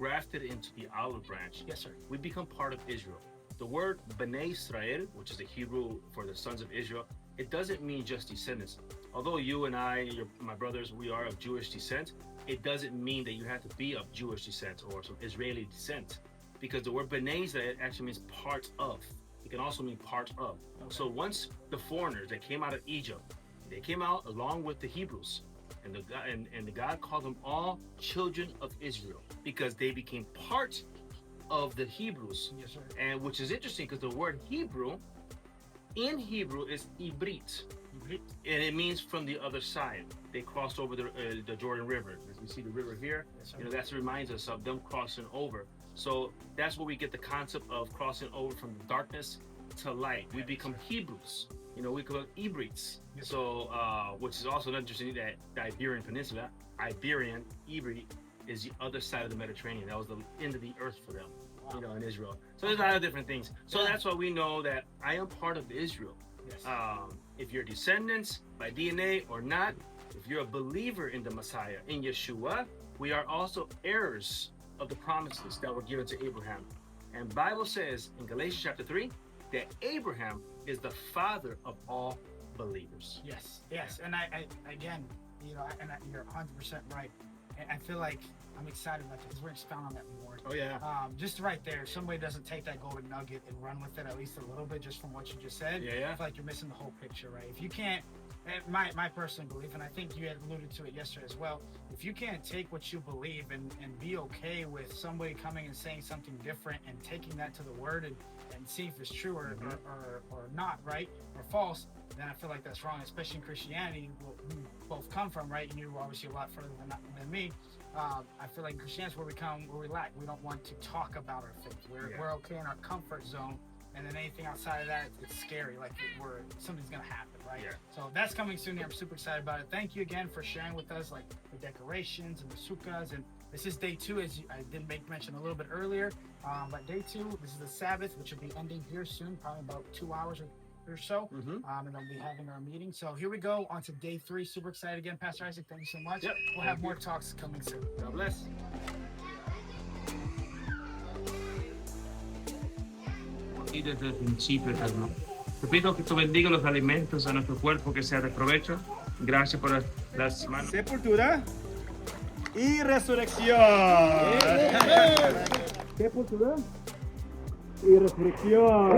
grafted into the olive branch, Yes, sir. we become part of Israel. The word Bnei Israel, which is the Hebrew for the sons of Israel, it doesn't mean just descendants. Although you and I, my brothers, we are of Jewish descent, it doesn't mean that you have to be of Jewish descent or some Israeli descent, because the word Bnei Israel actually means part of. It can also mean part of. Okay. So once the foreigners that came out of Egypt, they came out along with the Hebrews, and the God called them all children of Israel because they became part of the Hebrews. Yes, sir. And which is interesting because the word Hebrew in Hebrew is Ibrit, and it means from the other side. They crossed over the Jordan River. As we see the river here, Yes, that reminds us of them crossing over. So that's where we get the concept of crossing over from darkness to light. We become Hebrews. We call it Ibrits. Yes. So, which is also interesting that the Iberian Peninsula, Ibrit, is the other side of the Mediterranean. That was the end of the earth for them. Wow. In Israel. So there's a lot of different things. So that's why we know that I am part of Israel. Yes. If you're descendants by DNA or not, if you're a believer in the Messiah, in Yeshua, we are also heirs of the promises that were given to Abraham. And Bible says in Galatians chapter 3 that Abraham is the father of all believers. Yes. And I again, you're 100% right. And I feel like I'm excited about this because we're expounding on that more. Oh yeah. Just right there, if somebody doesn't take that golden nugget and run with it at least a little bit, just from what you just said, Yeah. I feel like you're missing the whole picture, right? If you can't, my personal belief, and I think you had alluded to it yesterday as well, if you can't take what you believe and be okay with somebody coming and saying something different and taking that to the word and see if it's true or not, right, or false, then I feel like that's wrong, especially in Christianity, we both come from, right? And you're obviously a lot further than me. I feel like in Christianity is where we lack. We don't want to talk about our faith. We're okay in our comfort zone, and then anything outside of that, it's scary. Like something's gonna happen, right? Yeah. So that's coming soon here. I'm super excited about it. Thank you again for sharing with us, like the decorations and the sukkahs. And this is day 2, as I did make mention a little bit earlier. But day 2, this is the Sabbath, which will be ending here soon, probably about 2 hours or so. And then we'll be having our meeting. So here we go on to day 3. Super excited again, Pastor Isaac. Thank you so much. Yep. We'll have more talks coming soon. God bless. Y desde el principio eterno. Te pido que tú bendiga los alimentos de nuestro cuerpo, que sea de provecho. Gracias por las manos. Sepultura y resurrección. Sepultura y resurrección.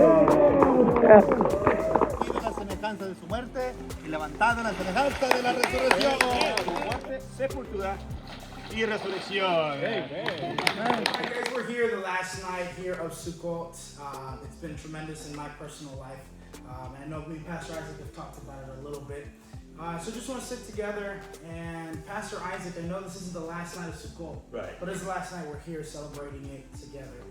Y de la semejanza de su muerte y levantado en la semejanza de la resurrección. Muerte, sepultura y resurrección. Guys, we're here the last night here of Sukkot. It's been tremendous in my personal life. And I know me and Pastor Isaac have talked about it a little bit. So just want to sit together, and Pastor Isaac, I know this isn't the last night of Sukkot, Right. but it's the last night we're here celebrating it together.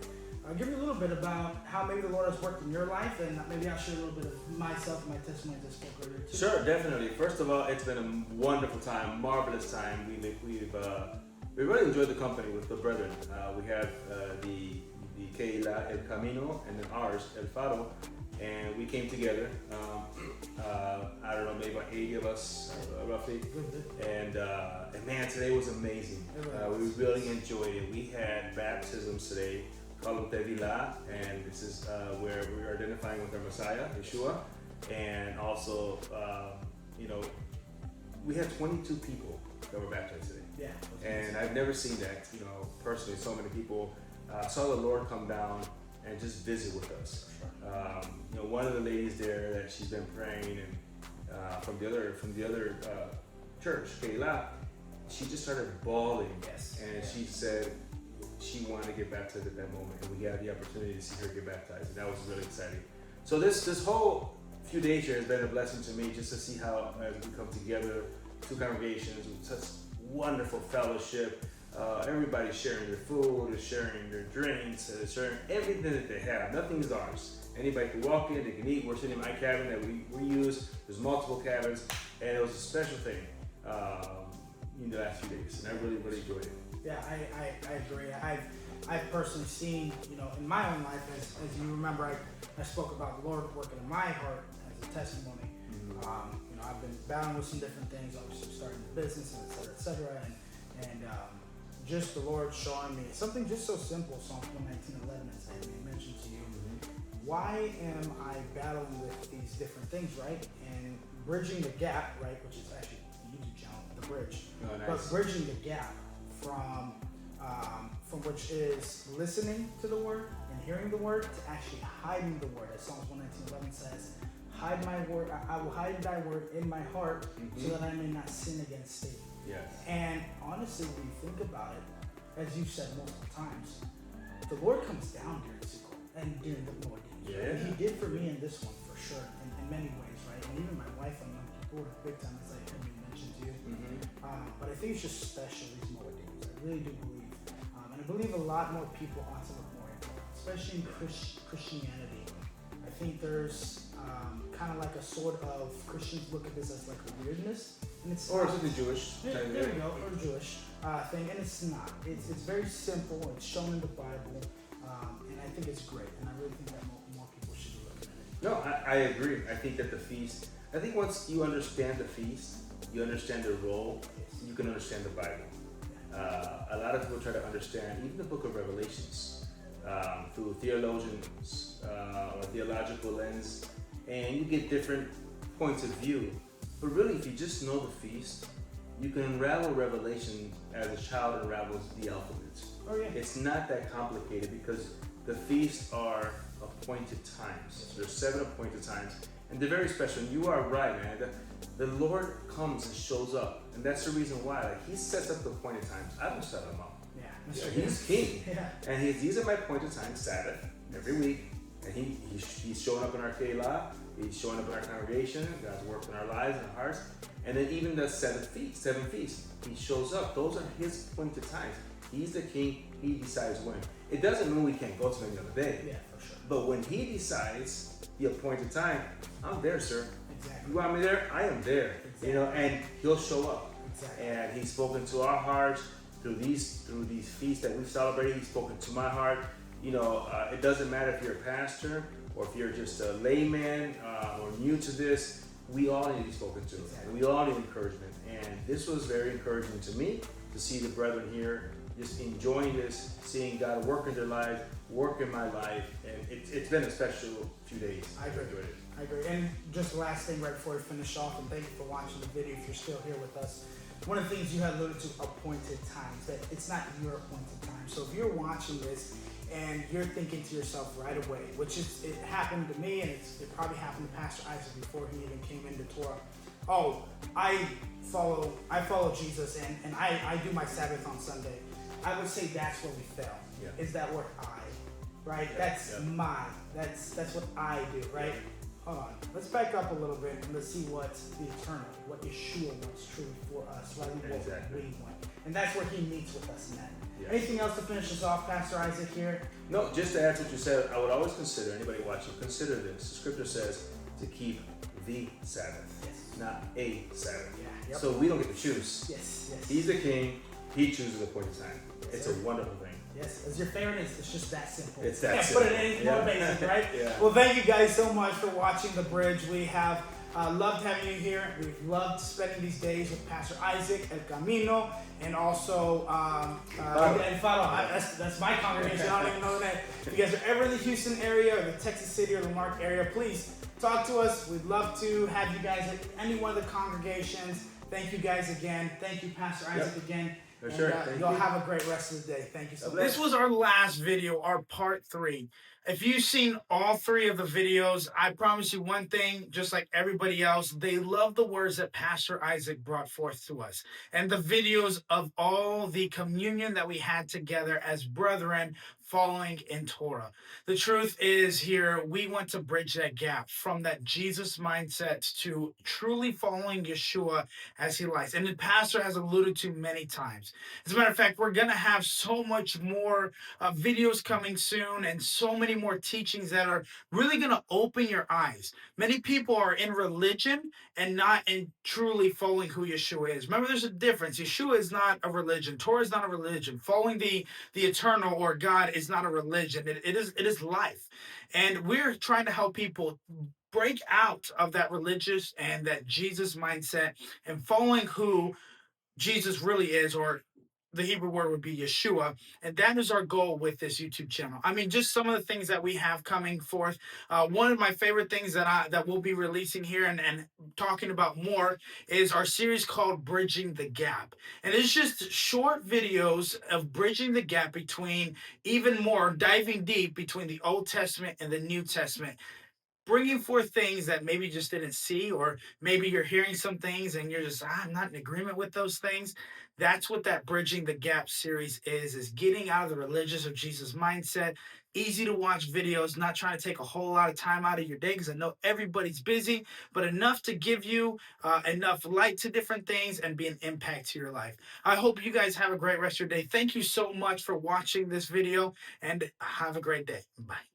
Give me a little bit about how maybe the Lord has worked in your life, and maybe I'll share a little bit of myself and my testimony as I spoke earlier too. Sure, definitely. First of all, it's been a wonderful time, marvelous time. We really enjoyed the company with the brethren. We have the Keila El Camino and then ours El Faro, and we came together. I don't know, maybe about 80 of us roughly, and man, today was amazing. We really enjoyed it. We had baptisms today. Called Tevila, and this is where we are identifying with our Messiah, Yeshua, and also, we had 22 people that were baptized today. Yeah. And I've never seen that, personally. So many people saw the Lord come down and just visit with us. One of the ladies there that she's been praying, and from the other church, Keila, she just started bawling. Yes. And she said she wanted to get baptized at that moment, and we had the opportunity to see her get baptized, and that was really exciting. So this whole few days here has been a blessing to me, just to see how as we come together, 2 congregations with such wonderful fellowship. Everybody's sharing their food, is sharing their drinks, sharing everything that they have. Nothing is ours. Anybody can walk in, they can eat. We're sitting in my cabin that we use. There's multiple cabins, and it was a special thing in the last few days, and I really, really enjoyed it. Yeah, I agree. I've personally seen, in my own life, as you remember, I spoke about the Lord working in my heart as a testimony. I've been battling with some different things, obviously starting the business, and et cetera, and just the Lord showing me something just so simple. Psalms 119:11, as I mentioned to you. Why am I battling with these different things, right? And bridging the gap, right, which is actually the YouTube channel, The Bridge. Oh, nice. But bridging the gap from which is listening to the word and hearing the word to actually hiding the word, as Psalms 119:11 says, hide my word, I will hide thy word in my heart so that I may not sin against thee. Yes. And honestly, when you think about it, as you've said multiple times, the Lord comes down during Sukkot and during the Lord. Yeah. And he did for me in this one, for sure, in many ways, right? And even my wife and young people were big time, as I mentioned to you. But I think it's just special, these Moedim. I really do believe. And I believe a lot more people ought to look more into it, especially in Christianity. I think there's kind of like a sort of, Christians look at this as like a weirdness. And it's Or not. is it the Jewish? There we go, or Jewish thing, and it's not. It's very simple. It's shown in the Bible, and I think it's great. And I really think that more people should be looking at it. No, I agree. I think that the feast, I think once you understand the feast, you understand their role, you can understand the Bible. A lot of people try to understand even the book of Revelations through theologians or theological lens, and you get different points of view. But really, if you just know the feast, you can unravel Revelation as a child unravels the alphabet. Oh yeah. It's not that complicated because the feasts are appointed times. So there's 7 appointed times, and they're very special. And you are right, man. The Lord comes and shows up, and that's the reason why. Like, He sets up the appointed times. I don't set them up. Yeah. He's king, Yeah. and these are my appointed times. Sabbath every week, and he's showing up in our Keilah. He's showing up in our congregation. God's working in our lives and our hearts. And then even the 7 feasts, He shows up. Those are His appointed times. He's the king. He decides when. It doesn't mean we can't go to them the other day. Yeah, for sure. But when He decides the appointed time, I'm there, sir. Exactly. You want me there? I am there. Exactly. You know, and He'll show up. Exactly. And He's spoken to our hearts through these feasts that we've celebrated. He's spoken to my heart. You know, it doesn't matter if you're a pastor or if you're just a layman or new to this. We all need to be spoken to. Exactly. And we all need encouragement. And this was very encouraging to me to see the brethren here just enjoying this, seeing God work in their lives, work in my life, and it's been a special few days. I agree. enjoyed it. I agree. And just the last thing right before we finish off, and thank you for watching the video if you're still here with us. One of the things you had alluded to, appointed times, that it's not your appointed time. So if you're watching this and you're thinking to yourself right away, which is, it happened to me, and it probably happened to Pastor Isaac before he even came into Torah. Oh, I follow Jesus and I do my Sabbath on Sunday. I would say that's where we fail. Yeah. Is that word I, right? Yeah, That's yeah. my, that's what I do, right? Yeah. Hold on. Let's back up a little bit and let's see what the eternal, what Yeshua wants truly for us, rather than what Exactly. we want. And that's where He meets with us in that. Yeah. Anything else to finish us off, Pastor Isaac here? No, just to add to what you said, I would always consider, anybody watching, consider this. The scripture says to keep the Sabbath, Yes. not a Sabbath. Yeah. Yep. So we don't get to choose. Yes. Yes. He's the king. He chooses the appointed time. It's a sir. wonderful thing. Yes, as your favorite is, it's just that simple. It's that Can't simple. put it any Yeah. more basic, right? Yeah. Well, thank you guys so much for watching The Bridge. We have loved having you here. We've loved spending these days with Pastor Isaac, El Camino, and also El Faro. That's my congregation. I don't even know that. If you guys are ever in the Houston area or the Texas City or the Lamarck area, please talk to us. We'd love to have you guys at any one of the congregations. Thank you guys again. Thank you, Pastor Isaac, again. For And, sure. Thank y'all you. have a great rest of the day. Thank you so God much. bless. This was our last video, our part 3. If you've seen all 3 of the videos, I promise you one thing, just like everybody else, they love the words that Pastor Isaac brought forth to us. And the videos of all the communion that we had together as brethren following in Torah. The truth is here, we want to bridge that gap from that Jesus mindset to truly following Yeshua as He likes. And the pastor has alluded to many times. As a matter of fact, we're going to have so much more videos coming soon and so many more teachings that are really going to open your eyes. Many people are in religion and not in truly following who Yeshua is. Remember, there's a difference. Yeshua is not a religion. Torah is not a religion. Following the eternal or God is not a religion. It is life. And we're trying to help people break out of that religious and that Jesus mindset and following who Jesus really is, or the Hebrew word would be Yeshua, and that is our goal with this YouTube channel. I mean, just some of the things that we have coming forth. One of my favorite things that we'll be releasing here and talking about more is our series called Bridging the Gap, and it's just short videos of bridging the gap between, even more diving deep between the Old Testament and the New Testament, bringing forth things that maybe you just didn't see, or maybe you're hearing some things and you're just, I'm not in agreement with those things. That's what that Bridging the Gap series is getting out of the religious of Jesus mindset. Easy to watch videos, not trying to take a whole lot of time out of your day, because I know everybody's busy, but enough to give you enough light to different things and be an impact to your life. I hope you guys have a great rest of your day. Thank you so much for watching this video, and have a great day. Bye.